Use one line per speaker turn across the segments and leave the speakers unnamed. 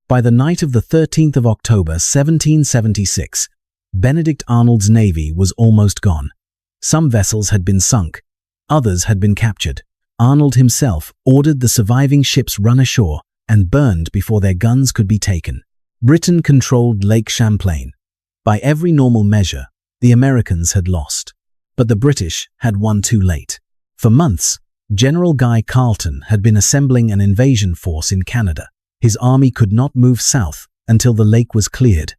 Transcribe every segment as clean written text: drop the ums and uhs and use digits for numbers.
By the night of the 13th of October 1776, Benedict Arnold's navy was almost gone. Some vessels had been sunk, others had been captured. Arnold himself ordered the surviving ships run ashore and burned before their guns could be taken. Britain controlled Lake Champlain. By every normal measure, the Americans had lost. But the British had won too late. For months, General Guy Carleton had been assembling an invasion force in Canada. His army could not move south until the lake was cleared,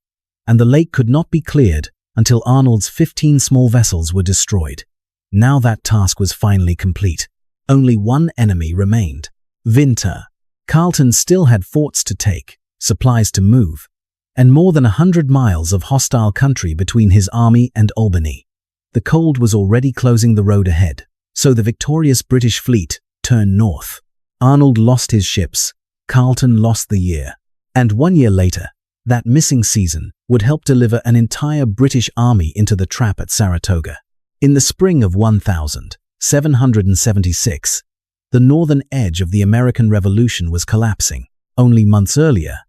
and the lake could not be cleared until Arnold's 15 small vessels were destroyed. Now that task was finally complete. Only one enemy remained: winter. Carleton still had forts to take, supplies to move, and more than 100 miles of hostile country between his army and Albany. The cold was already closing the road ahead, so the victorious British fleet turned north. Arnold lost his ships, Carleton lost the year, and 1 year later, that missing season would help deliver an entire British army into the trap at Saratoga. In the spring of 1776, the northern edge of the American Revolution was collapsing. Only months earlier,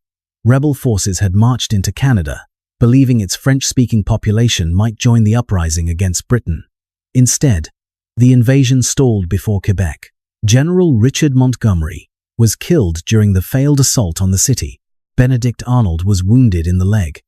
rebel forces had marched into Canada, believing its French-speaking population might join the uprising against Britain. Instead, the invasion stalled before Quebec. General Richard Montgomery was killed during the failed assault on the city. Benedict Arnold was wounded in the leg.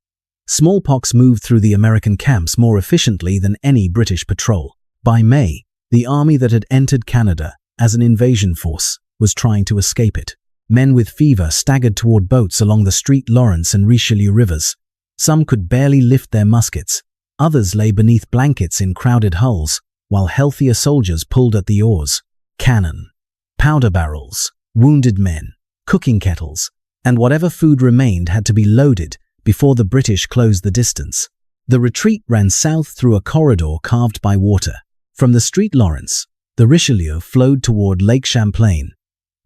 Smallpox moved through the American camps more efficiently than any British patrol. By May, the army that had entered Canada as an invasion force was trying to escape it. Men with fever staggered toward boats along the St. Lawrence and Richelieu rivers. Some could barely lift their muskets. Others lay beneath blankets in crowded hulls, while healthier soldiers pulled at the oars. Cannon, powder barrels, wounded men, cooking kettles, and whatever food remained had to be loaded before the British closed the distance. The retreat ran south through a corridor carved by water. From the St. Lawrence, the Richelieu flowed toward Lake Champlain.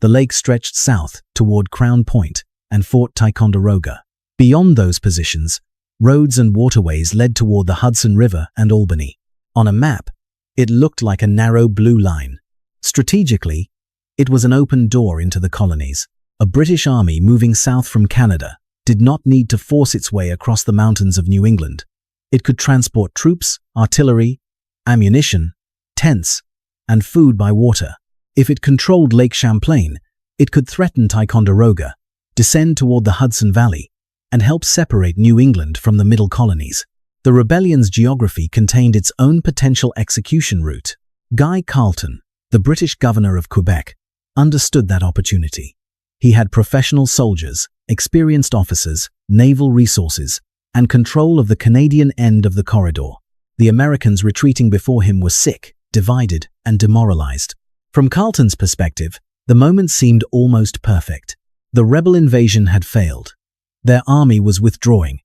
The lake stretched south toward Crown Point and Fort Ticonderoga. Beyond those positions, roads and waterways led toward the Hudson River and Albany. On a map, it looked like a narrow blue line. Strategically, it was an open door into the colonies. A British army moving south from Canada did not need to force its way across the mountains of New England. It could transport troops, artillery, ammunition, tents, and food by water. If it controlled Lake Champlain, it could threaten Ticonderoga, descend toward the Hudson Valley, and help separate New England from the middle colonies. The rebellion's geography contained its own potential execution route. Guy Carleton, the British governor of Quebec, understood that opportunity. He had professional soldiers, experienced officers, naval resources, and control of the Canadian end of the corridor. The Americans retreating before him were sick, divided, and demoralized. From Carleton's perspective, the moment seemed almost perfect. The rebel invasion had failed. Their army was withdrawing.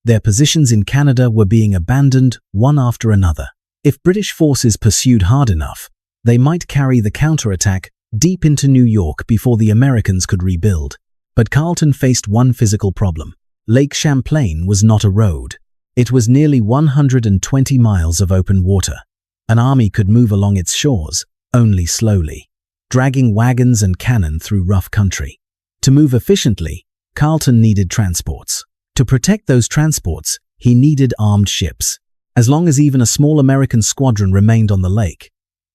Their positions in Canada were being abandoned one after another. If British forces pursued hard enough, they might carry the counterattack deep into New York before the Americans could rebuild. But Carleton faced one physical problem. Lake Champlain was not a road. It was nearly 120 miles of open water. An army could move along its shores only slowly, dragging wagons and cannon through rough country. To move efficiently, Carleton needed transports. To protect those transports, he needed armed ships. As long as even a small American squadron remained on the lake,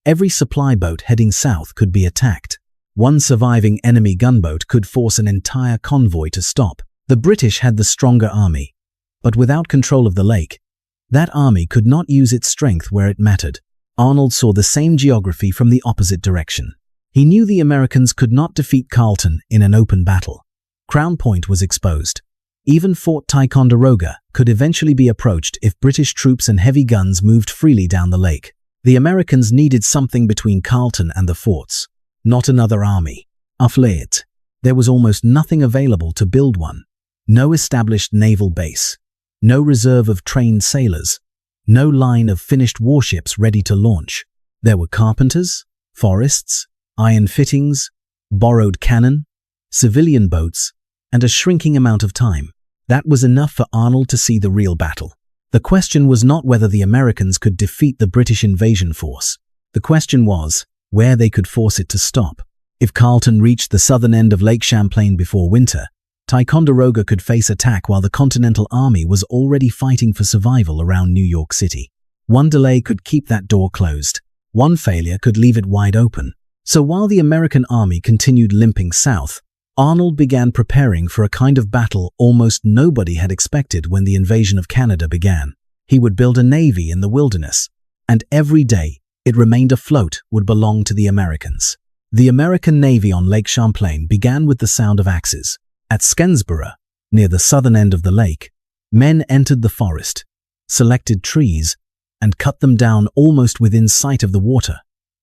every supply boat heading south could be attacked. One surviving enemy gunboat could force an entire convoy to stop. The British had the stronger army, but without control of the lake, that army could not use its strength where it mattered. Arnold saw the same geography from the opposite direction. He knew the Americans could not defeat Carleton in an open battle. Crown Point was exposed. Even Fort Ticonderoga could eventually be approached if British troops and heavy guns moved freely down the lake. The Americans needed something between Carleton and the forts, not another army. A fleet. There was almost nothing available to build one. No established naval base. No reserve of trained sailors. No line of finished warships ready to launch. There were carpenters, forests, iron fittings, borrowed cannon, civilian boats, and a shrinking amount of time. That was enough for Arnold to see the real battle. The question was not whether the Americans could defeat the British invasion force. The question was where they could force it to stop. If Carleton reached the southern end of Lake Champlain before winter, Ticonderoga could face attack while the Continental Army was already fighting for survival around New York City. One delay could keep that door closed. One failure could leave it wide open. So while the American army continued limping south, Arnold began preparing for a kind of battle almost nobody had expected when the invasion of Canada began. He would build a navy in the wilderness, and every day it remained afloat would belong to the Americans. The American Navy on Lake Champlain began with the sound of axes. At Skenesborough, near the southern end of the lake, men entered the forest, selected trees, and cut them down almost within sight of the water.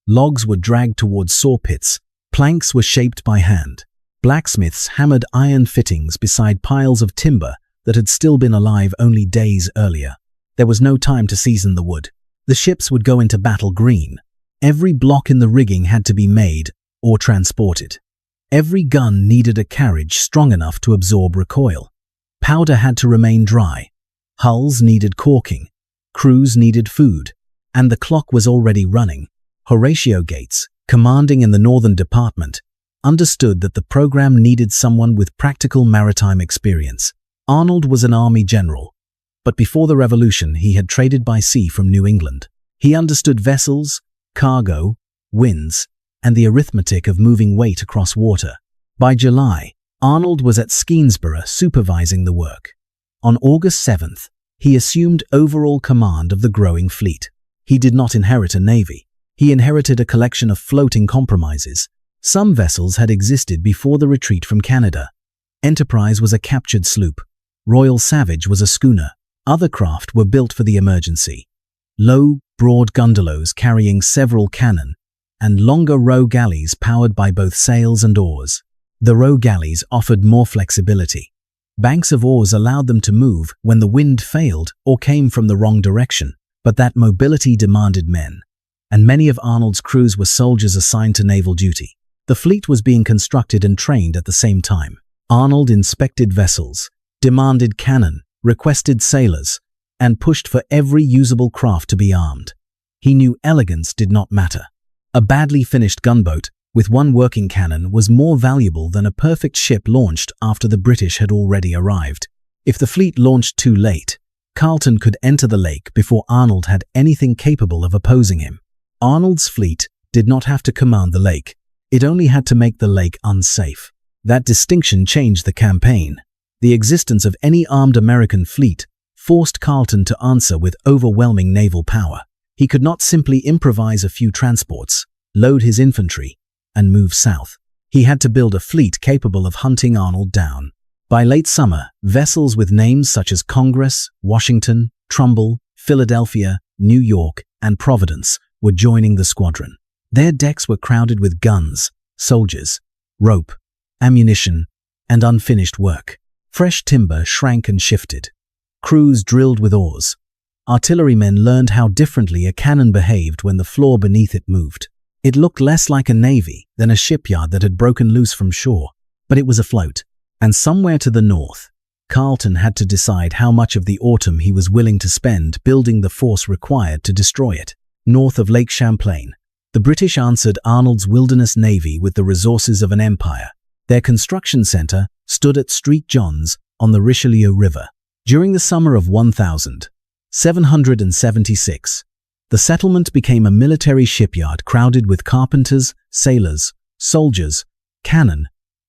Logs were dragged towards saw pits, planks were shaped by hand. Blacksmiths hammered iron fittings beside piles of timber that had still been alive only days earlier. There was no time to season the wood. The ships would go into battle green. Every block in the rigging had to be made or transported. Every gun needed a carriage strong enough to absorb recoil. Powder had to remain dry. Hulls needed caulking. Crews needed food. And the clock was already running. Horatio Gates, commanding in the Northern Department, understood that the program needed someone with practical maritime experience. Arnold was an army general, but before the Revolution he had traded by sea from New England. He understood vessels, cargo, winds, and the arithmetic of moving weight across water. By July, Arnold was at Skenesborough supervising the work. On August 7th, he assumed overall command of the growing fleet. He did not inherit a navy. He inherited a collection of floating compromises. Some vessels had existed before the retreat from Canada. Enterprise was a captured sloop. Royal Savage was a schooner. Other craft were built for the emergency. Low, broad gondolas carrying several cannon, and longer row galleys powered by both sails and oars. The row galleys offered more flexibility. Banks of oars allowed them to move when the wind failed or came from the wrong direction, but that mobility demanded men, and many of Arnold's crews were soldiers assigned to naval duty. The fleet was being constructed and trained at the same time. Arnold inspected vessels, demanded cannon, requested sailors, and pushed for every usable craft to be armed. He knew elegance did not matter. A badly finished gunboat with one working cannon was more valuable than a perfect ship launched after the British had already arrived. If the fleet launched too late, Carleton could enter the lake before Arnold had anything capable of opposing him. Arnold's fleet did not have to command the lake. It only had to make the lake unsafe. That distinction changed the campaign. The existence of any armed American fleet forced Carleton to answer with overwhelming naval power. He could not simply improvise a few transports, load his infantry, and move south. He had to build a fleet capable of hunting Arnold down. By late summer, vessels with names such as Congress, Washington, Trumbull, Philadelphia, New York, and Providence were joining the squadron. Their decks were crowded with guns, soldiers, rope, ammunition, and unfinished work. Fresh timber shrank and shifted. Crews drilled with oars. Artillerymen learned how differently a cannon behaved when the floor beneath it moved. It looked less like a navy than a shipyard that had broken loose from shore, but it was afloat. And somewhere to the north, Carleton had to decide how much of the autumn he was willing to spend building the force required to destroy it. North of Lake Champlain, the British answered Arnold's wilderness navy with the resources of an empire. Their construction center stood at St. John's on the Richelieu River. During the summer of 1776, the settlement became a military shipyard crowded with carpenters, sailors, soldiers, cannon,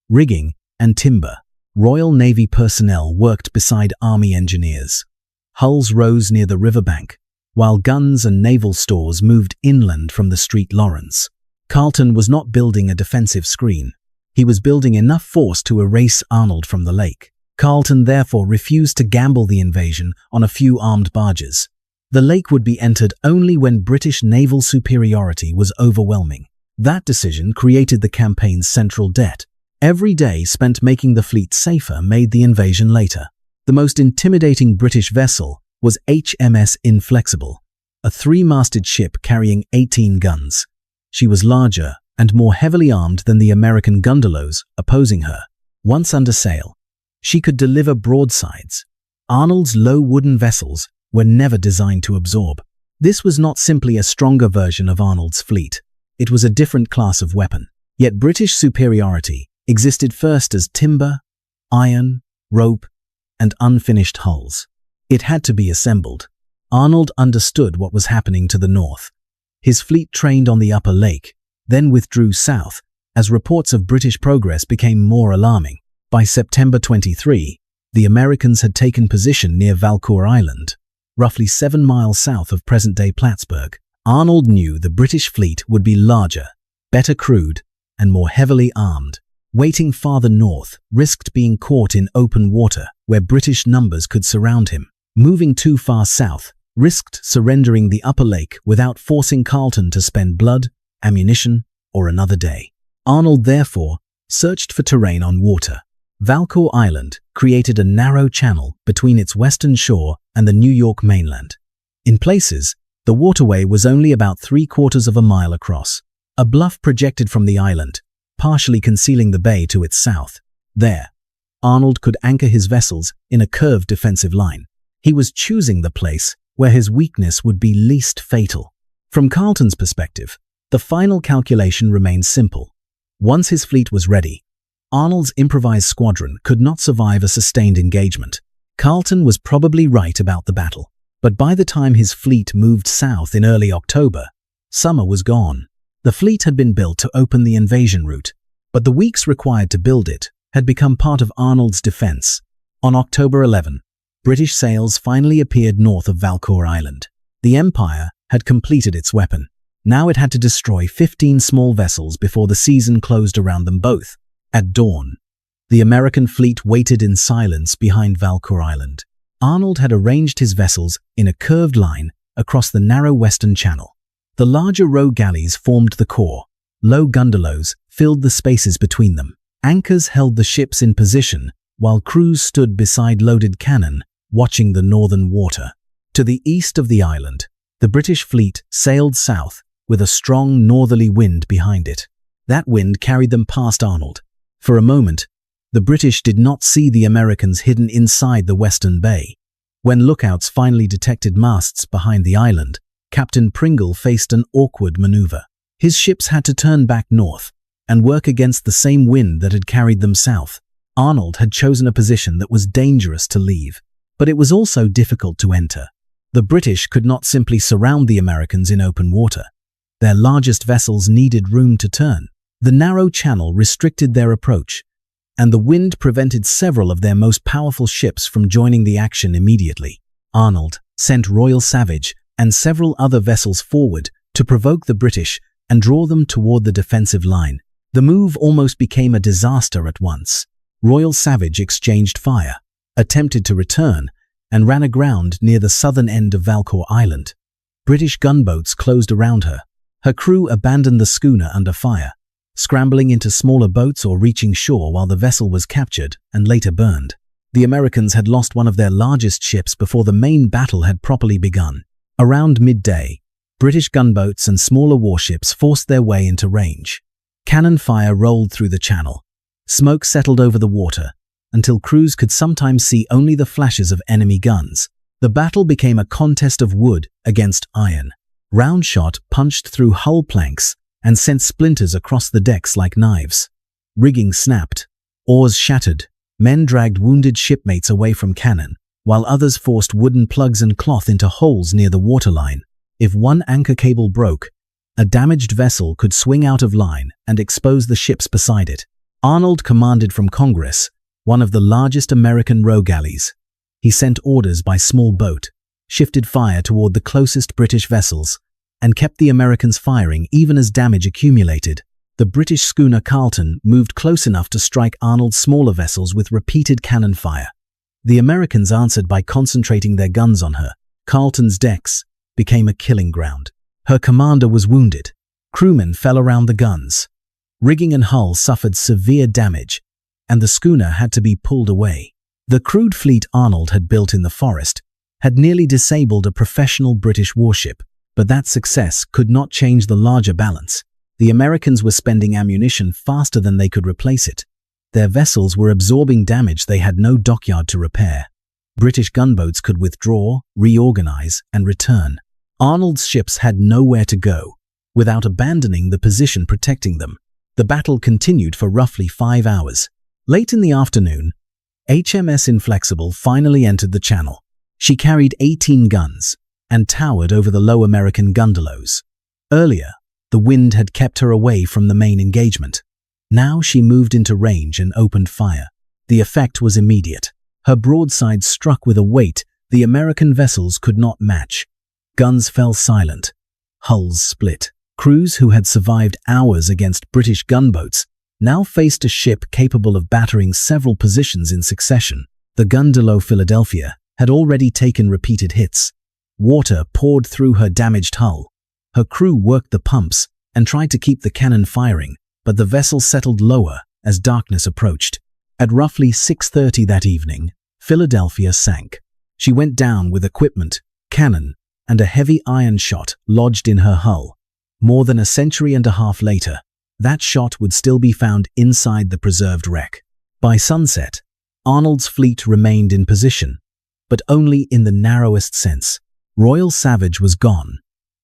rigging, and timber. Royal Navy personnel worked beside Army engineers. Hulls rose near the riverbank, while guns and naval stores moved inland from the St. Lawrence. Carleton was not building a defensive screen. He was building enough force to erase Arnold from the lake. Carleton therefore refused to gamble the invasion on a few armed barges. The lake would be entered only when British naval superiority was overwhelming. That decision created the campaign's central debt. Every day spent making the fleet safer made the invasion later. The most intimidating British vessel was HMS Inflexible, a three-masted ship carrying 18 guns. She was larger and more heavily armed than the American gondolas opposing her. Once under sail, she could deliver broadsides. Arnold's low wooden vessels were never designed to absorb. This was not simply a stronger version of Arnold's fleet. It was a different class of weapon. Yet British superiority existed first as timber, iron, rope, and unfinished hulls. It had to be assembled. Arnold understood what was happening to the north. His fleet trained on the upper lake, then withdrew south as reports of British progress became more alarming. By September 23, the Americans had taken position near Valcour Island, roughly 7 miles south of present-day Plattsburgh. Arnold knew the British fleet would be larger, better crewed, and more heavily armed. Waiting farther north risked being caught in open water where British numbers could surround him. Moving too far south risked surrendering the upper lake without forcing Carleton to spend blood, ammunition, or another day. Arnold therefore searched for terrain on water. Valcour Island created a narrow channel between its western shore and the New York mainland. In places, the waterway was only about 3/4 of a mile across. A bluff projected from the island, partially concealing the bay to its south. There, Arnold could anchor his vessels in a curved defensive line. He was choosing the place where his weakness would be least fatal. From Carleton's perspective, the final calculation remained simple. Once his fleet was ready, Arnold's improvised squadron could not survive a sustained engagement. Carleton was probably right about the battle, but by the time his fleet moved south in early October, summer was gone. The fleet had been built to open the invasion route, but the weeks required to build it had become part of Arnold's defense. On October 11, British sails finally appeared north of Valcour Island. The Empire had completed its weapon. Now it had to destroy 15 small vessels before the season closed around them both. At dawn, the American fleet waited in silence behind Valcour Island. Arnold had arranged his vessels in a curved line across the narrow western channel. The larger row galleys formed the core. Low gundelows filled the spaces between them. Anchors held the ships in position, while crews stood beside loaded cannon, watching the northern water. To the east of the island, the British fleet sailed south with a strong northerly wind behind it. That wind carried them past Arnold. For a moment, the British did not see the Americans hidden inside the western bay. When lookouts finally detected masts behind the island, Captain Pringle faced an awkward maneuver. His ships had to turn back north and work against the same wind that had carried them south. Arnold had chosen a position that was dangerous to leave, but it was also difficult to enter. The British could not simply surround the Americans in open water. Their largest vessels needed room to turn. The narrow channel restricted their approach, and the wind prevented several of their most powerful ships from joining the action immediately. Arnold sent Royal Savage and several other vessels forward to provoke the British and draw them toward the defensive line. The move almost became a disaster at once. Royal Savage exchanged fire, attempted to return, and ran aground near the southern end of Valcour Island. British gunboats closed around her. Her crew abandoned the schooner under fire, scrambling into smaller boats or reaching shore while the vessel was captured and later burned. The Americans had lost one of their largest ships before the main battle had properly begun. Around midday, British gunboats and smaller warships forced their way into range. Cannon fire rolled through the channel. Smoke settled over the water until crews could sometimes see only the flashes of enemy guns. The battle became a contest of wood against iron. Round shot punched through hull planks and sent splinters across the decks like knives. Rigging snapped, oars shattered, men dragged wounded shipmates away from cannon, while others forced wooden plugs and cloth into holes near the waterline. If one anchor cable broke, a damaged vessel could swing out of line and expose the ships beside it. Arnold commanded from Congress, one of the largest American row galleys. He sent orders by small boat, shifted fire toward the closest British vessels, and kept the Americans firing even as damage accumulated. The British schooner Carleton moved close enough to strike Arnold's smaller vessels with repeated cannon fire. The Americans answered by concentrating their guns on her. Carleton's decks became a killing ground. Her commander was wounded. Crewmen fell around the guns. Rigging and hull suffered severe damage, and the schooner had to be pulled away. The crude fleet Arnold had built in the forest had nearly disabled a professional British warship, but that success could not change the larger balance. The Americans were spending ammunition faster than they could replace it. Their vessels were absorbing damage they had no dockyard to repair. British gunboats could withdraw, reorganize, and return. Arnold's ships had nowhere to go without abandoning the position protecting them. The battle continued for roughly 5 hours. Late in the afternoon, HMS Inflexible finally entered the channel. She carried 18 guns and towered over the low American gundelows. Earlier, the wind had kept her away from the main engagement. Now she moved into range and opened fire. The effect was immediate. Her broadside struck with a weight the American vessels could not match. Guns fell silent. Hulls split. Crews who had survived hours against British gunboats now faced a ship capable of battering several positions in succession. The gundelow Philadelphia had already taken repeated hits. Water poured through her damaged hull. Her crew worked the pumps and tried to keep the cannon firing, but the vessel settled lower as darkness approached. At roughly 6:30 that evening, Philadelphia sank. She went down with equipment, cannon, and a heavy iron shot lodged in her hull. More than a century and a half later, that shot would still be found inside the preserved wreck. By sunset, Arnold's fleet remained in position, but only in the narrowest sense. Royal Savage was gone.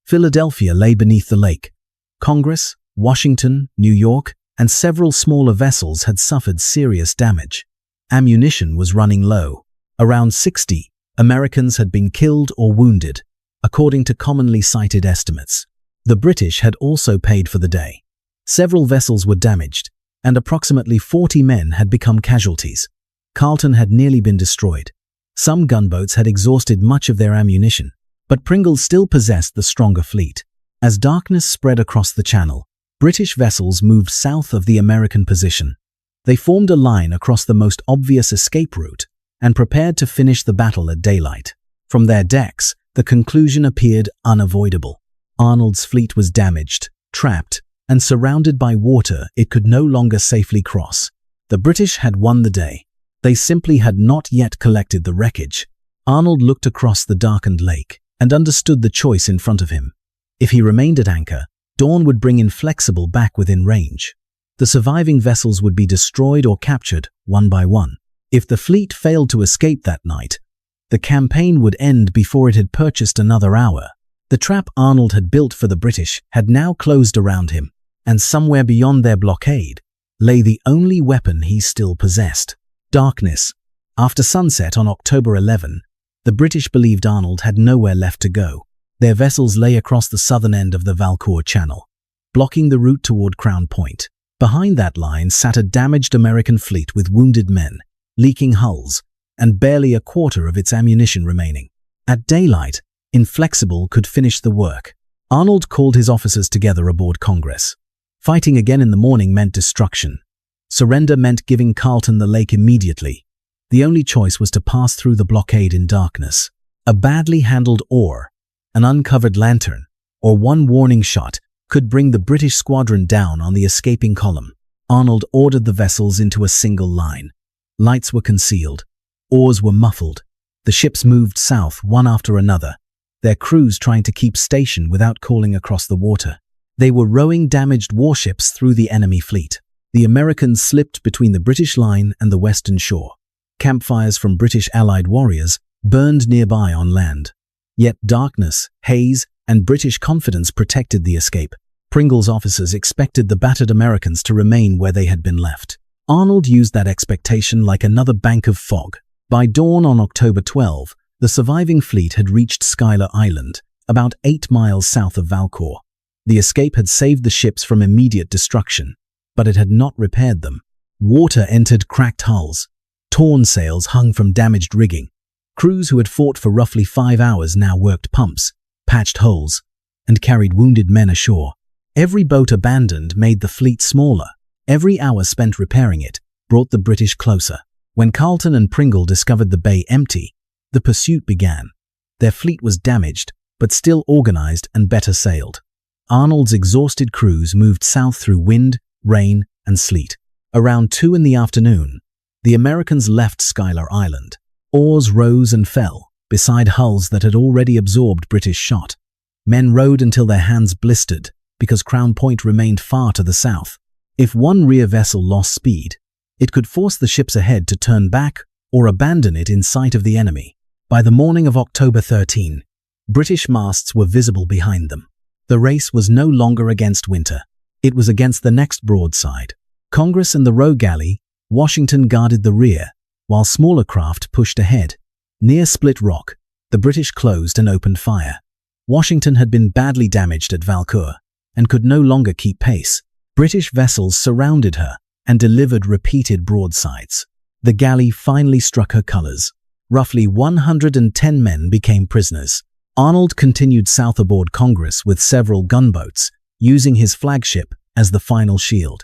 Philadelphia lay beneath the lake. Congress, Washington, New York, and several smaller vessels had suffered serious damage. Ammunition was running low. Around 60 Americans had been killed or wounded, according to commonly cited estimates. The British had also paid for the day. Several vessels were damaged, and approximately 40 men had become casualties. Carleton had nearly been destroyed. Some gunboats had exhausted much of their ammunition, but Pringle still possessed the stronger fleet. As darkness spread across the channel, British vessels moved south of the American position. They formed a line across the most obvious escape route and prepared to finish the battle at daylight. From their decks, the conclusion appeared unavoidable. Arnold's fleet was damaged, trapped, and surrounded by water it could no longer safely cross. The British had won the day. They simply had not yet collected the wreckage. Arnold looked across the darkened lake and understood the choice in front of him. If he remained at anchor, dawn would bring Inflexible back within range. The surviving vessels would be destroyed or captured one by one. If the fleet failed to escape that night, the campaign would end before it had purchased another hour. The trap Arnold had built for the British had now closed around him, and somewhere beyond their blockade lay the only weapon he still possessed: darkness. After sunset on October 11, the British believed Arnold had nowhere left to go. Their vessels lay across the southern end of the Valcour Channel, blocking the route toward Crown Point. Behind that line sat a damaged American fleet with wounded men, leaking hulls, and barely a quarter of its ammunition remaining. At daylight, Inflexible could finish the work. Arnold called his officers together aboard Congress. Fighting again in the morning meant destruction. Surrender meant giving Carleton the lake immediately. The only choice was to pass through the blockade in darkness. A badly handled oar, an uncovered lantern, or one warning shot could bring the British squadron down on the escaping column. Arnold ordered the vessels into a single line. Lights were concealed. Oars were muffled. The ships moved south one after another, their crews trying to keep station without calling across the water. They were rowing damaged warships through the enemy fleet. The Americans slipped between the British line and the western shore. Campfires from British allied warriors burned nearby on land. Yet darkness, haze, and British confidence protected the escape. Pringle's officers expected the battered Americans to remain where they had been left. Arnold used that expectation like another bank of fog. By dawn on October 12, the surviving fleet had reached Schuyler Island, about 8 miles south of Valcour. The escape had saved the ships from immediate destruction, but it had not repaired them. Water entered cracked hulls. Torn sails hung from damaged rigging. Crews who had fought for roughly 5 hours now worked pumps, patched holes, and carried wounded men ashore. Every boat abandoned made the fleet smaller. Every hour spent repairing it brought the British closer. When Carleton and Pringle discovered the bay empty, the pursuit began. Their fleet was damaged, but still organized and better sailed. Arnold's exhausted crews moved south through wind, rain, and sleet. Around 2 in the afternoon, the Americans left Schuyler Island. Oars rose and fell beside hulls that had already absorbed British shot. Men rowed until their hands blistered because Crown Point remained far to the south. If one rear vessel lost speed, it could force the ships ahead to turn back or abandon it in sight of the enemy. By the morning of October 13, British masts were visible behind them. The race was no longer against winter. It was against the next broadside. Congress and the row galley, Washington, guarded the rear, while smaller craft pushed ahead. Near Split Rock, the British closed and opened fire. Washington had been badly damaged at Valcour and could no longer keep pace. British vessels surrounded her and delivered repeated broadsides. The galley finally struck her colors. Roughly 110 men became prisoners. Arnold continued south aboard Congress with several gunboats, using his flagship as the final shield.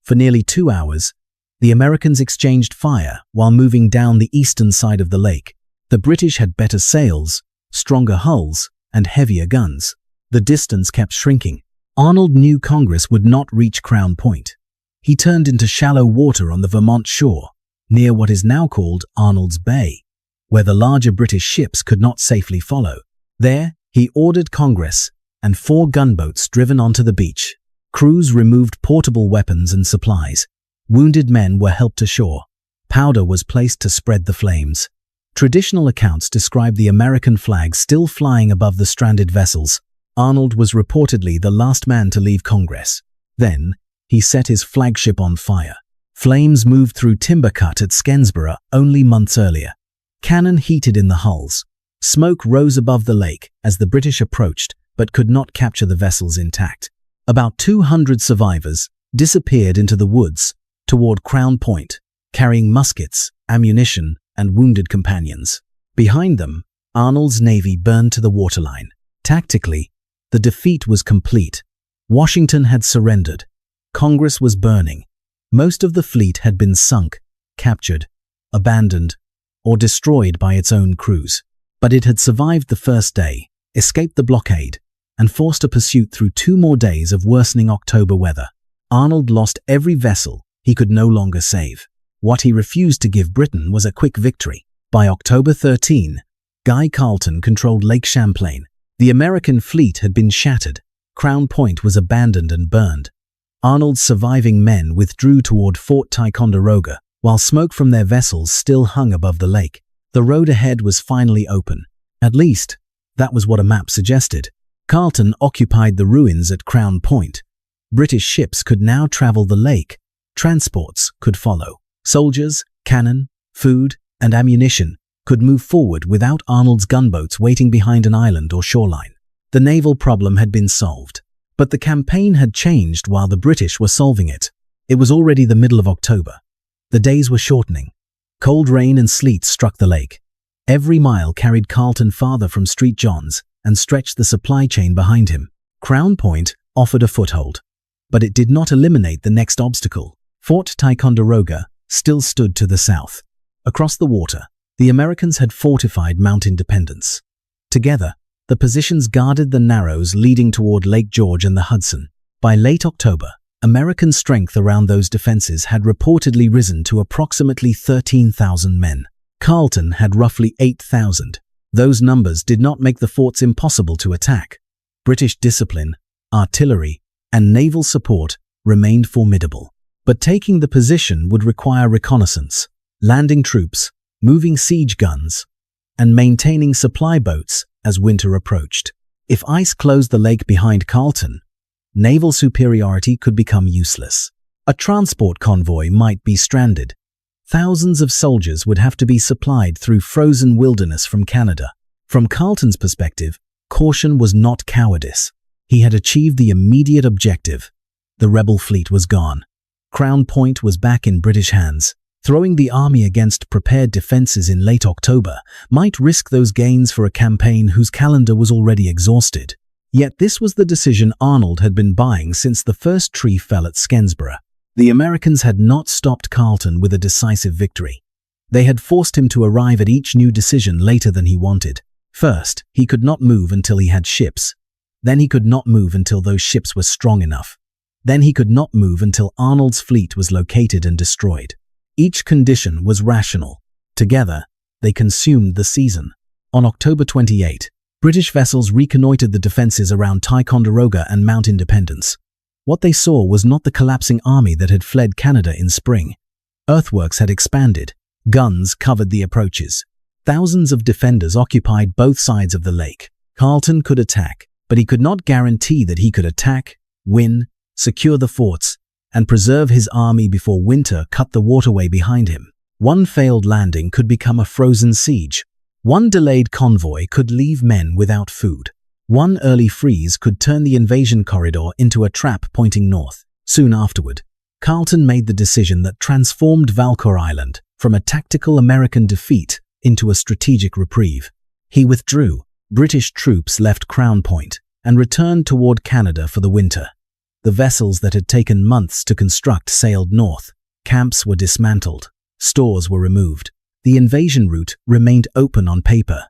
For nearly 2 hours, the Americans exchanged fire while moving down the eastern side of the lake. The British had better sails, stronger hulls, and heavier guns. The distance kept shrinking. Arnold knew Congress would not reach Crown Point. He turned into shallow water on the Vermont shore, near what is now called Arnold's Bay, where the larger British ships could not safely follow. There, he ordered Congress and 4 gunboats driven onto the beach. Crews removed portable weapons and supplies. Wounded men were helped ashore. Powder was placed to spread the flames. Traditional accounts describe the American flag still flying above the stranded vessels. Arnold was reportedly the last man to leave Congress. Then, he set his flagship on fire. Flames moved through timber cut at Skenesborough only months earlier. Cannon heated in the hulls. Smoke rose above the lake as the British approached, but could not capture the vessels intact. About 200 survivors disappeared into the woods toward Crown Point, carrying muskets, ammunition, and wounded companions. Behind them, Arnold's navy burned to the waterline. Tactically, the defeat was complete. Washington had surrendered. Congress was burning. Most of the fleet had been sunk, captured, abandoned, or destroyed by its own crews. But it had survived the first day, escaped the blockade, and forced a pursuit through 2 more days of worsening October weather. Arnold lost every vessel he could no longer save. What he refused to give Britain was a quick victory. By October 13, Guy Carleton controlled Lake Champlain. The American fleet had been shattered. Crown Point was abandoned and burned. Arnold's surviving men withdrew toward Fort Ticonderoga, while smoke from their vessels still hung above the lake. The road ahead was finally open. At least, that was what a map suggested. Carleton occupied the ruins at Crown Point. British ships could now travel the lake. Transports could follow. Soldiers, cannon, food, and ammunition could move forward without Arnold's gunboats waiting behind an island or shoreline. The naval problem had been solved, but the campaign had changed while the British were solving it. It was already the middle of October. The days were shortening. Cold rain and sleet struck the lake. Every mile carried Carleton farther from St. John's and stretched the supply chain behind him. Crown Point offered a foothold, but it did not eliminate the next obstacle. Fort Ticonderoga still stood to the south. Across the water, the Americans had fortified Mount Independence. Together, the positions guarded the narrows leading toward Lake George and the Hudson. By late October, American strength around those defenses had reportedly risen to approximately 13,000 men. Carleton had roughly 8,000. Those numbers did not make the forts impossible to attack. British discipline, artillery, and naval support remained formidable. But taking the position would require reconnaissance, landing troops, moving siege guns, and maintaining supply boats as winter approached. If ice closed the lake behind Carleton, naval superiority could become useless. A transport convoy might be stranded. Thousands of soldiers would have to be supplied through frozen wilderness from Canada. From Carleton's perspective, caution was not cowardice. He had achieved the immediate objective. The rebel fleet was gone. Crown Point was back in British hands. Throwing the army against prepared defenses in late October might risk those gains for a campaign whose calendar was already exhausted. Yet this was the decision Arnold had been buying since the first tree fell at Skenesborough. The Americans had not stopped Carleton with a decisive victory. They had forced him to arrive at each new decision later than he wanted. First, he could not move until he had ships. Then he could not move until those ships were strong enough. Then he could not move until Arnold's fleet was located and destroyed. Each condition was rational. Together, they consumed the season. On October 28, British vessels reconnoitered the defenses around Ticonderoga and Mount Independence. What they saw was not the collapsing army that had fled Canada in spring. Earthworks had expanded. Guns covered the approaches. Thousands of defenders occupied both sides of the lake. Carleton could attack, but he could not guarantee that he could attack, win, secure the forts, and preserve his army before winter cut the waterway behind him. One failed landing could become a frozen siege. One delayed convoy could leave men without food. One early freeze could turn the invasion corridor into a trap pointing north. Soon afterward, Carleton made the decision that transformed Valcour Island from a tactical American defeat into a strategic reprieve. He withdrew. British troops left Crown Point and returned toward Canada for the winter. The vessels that had taken months to construct sailed north. Camps were dismantled. Stores were removed. The invasion route remained open on paper,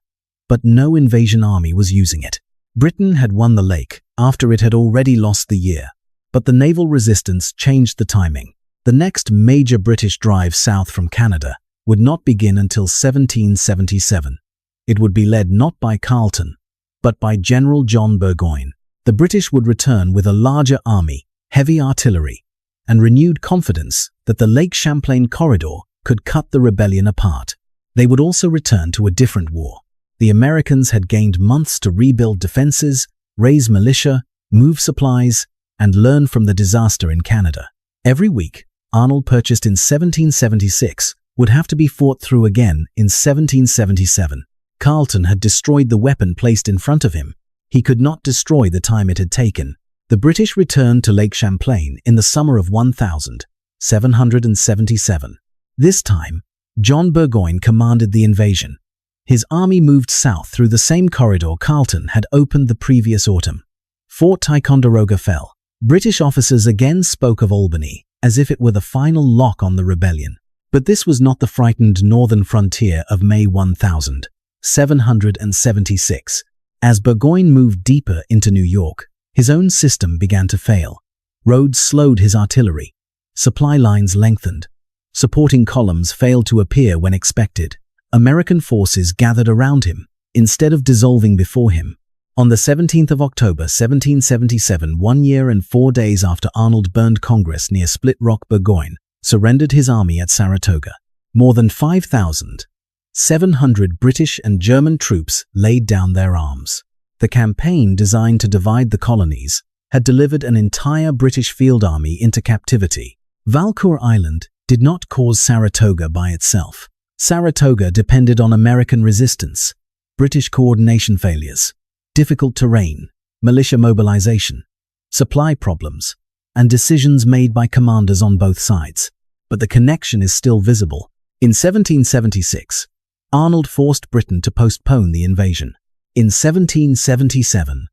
but no invasion army was using it. Britain had won the lake after it had already lost the year, but the naval resistance changed the timing. The next major British drive south from Canada would not begin until 1777. It would be led not by Carleton, but by General John Burgoyne. The British would return with a larger army, heavy artillery, and renewed confidence that the Lake Champlain corridor could cut the rebellion apart. They would also return to a different war. The Americans had gained months to rebuild defenses, raise militia, move supplies, and learn from the disaster in Canada. Every week Arnold purchased in 1776 would have to be fought through again in 1777. Carleton had destroyed the weapon placed in front of him. He could not destroy the time it had taken. The British returned to Lake Champlain in the summer of 1777. This time, John Burgoyne commanded the invasion. His army moved south through the same corridor Carleton had opened the previous autumn. Fort Ticonderoga fell. British officers again spoke of Albany as if it were the final lock on the rebellion. But this was not the frightened northern frontier of May 1776. As Burgoyne moved deeper into New York, his own system began to fail. Roads slowed his artillery. Supply lines lengthened. Supporting columns failed to appear when expected. American forces gathered around him, instead of dissolving before him. On the 17th of October 1777, 1 year and 4 days after Arnold burned Congress near Split Rock, Burgoyne surrendered his army at Saratoga. More than 5,700 British and German troops laid down their arms. The campaign, designed to divide the colonies, had delivered an entire British field army into captivity. Valcour Island did not cause Saratoga by itself. Saratoga depended on American resistance, British coordination failures, difficult terrain, militia mobilization, supply problems, and decisions made by commanders on both sides. But the connection is still visible. In 1776, Arnold forced Britain to postpone the invasion. In 1777,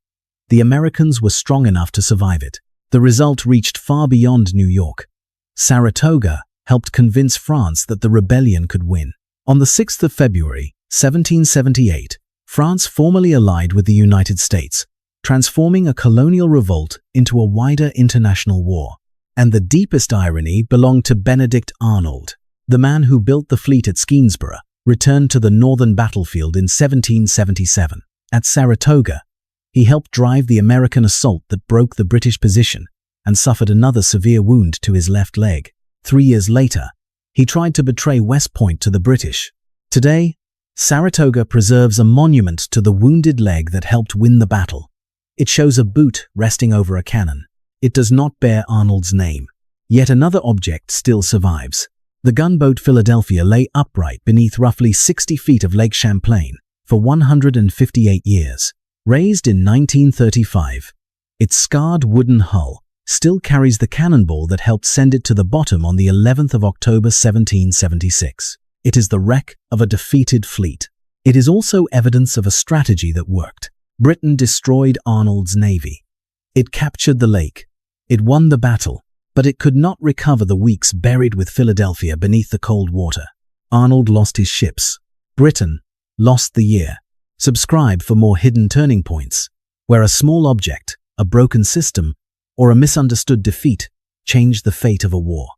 the Americans were strong enough to survive it. The result reached far beyond New York. Saratoga helped convince France that the rebellion could win. On the 6th of February, 1778, France formally allied with the United States, transforming a colonial revolt into a wider international war. And the deepest irony belonged to Benedict Arnold. The man who built the fleet at Skenesborough returned to the northern battlefield in 1777. At Saratoga, he helped drive the American assault that broke the British position and suffered another severe wound to his left leg. 3 years later, he tried to betray West Point to the British. Today, Saratoga preserves a monument to the wounded leg that helped win the battle. It shows a boot resting over a cannon. It does not bear Arnold's name. Yet another object still survives. The gunboat Philadelphia lay upright beneath roughly 60 feet of Lake Champlain for 158 years. Raised in 1935, its scarred wooden hull still carries the cannonball that helped send it to the bottom on the 11th of October 1776. It is the wreck of a defeated fleet. It is also evidence of a strategy that worked. Britain destroyed Arnold's navy. It captured the lake. It won the battle, but it could not recover the weeks buried with Philadelphia beneath the cold water. Arnold lost his ships. Britain lost the year. Subscribe for more hidden turning points, where a small object, a broken system, or a misunderstood defeat changed the fate of a war.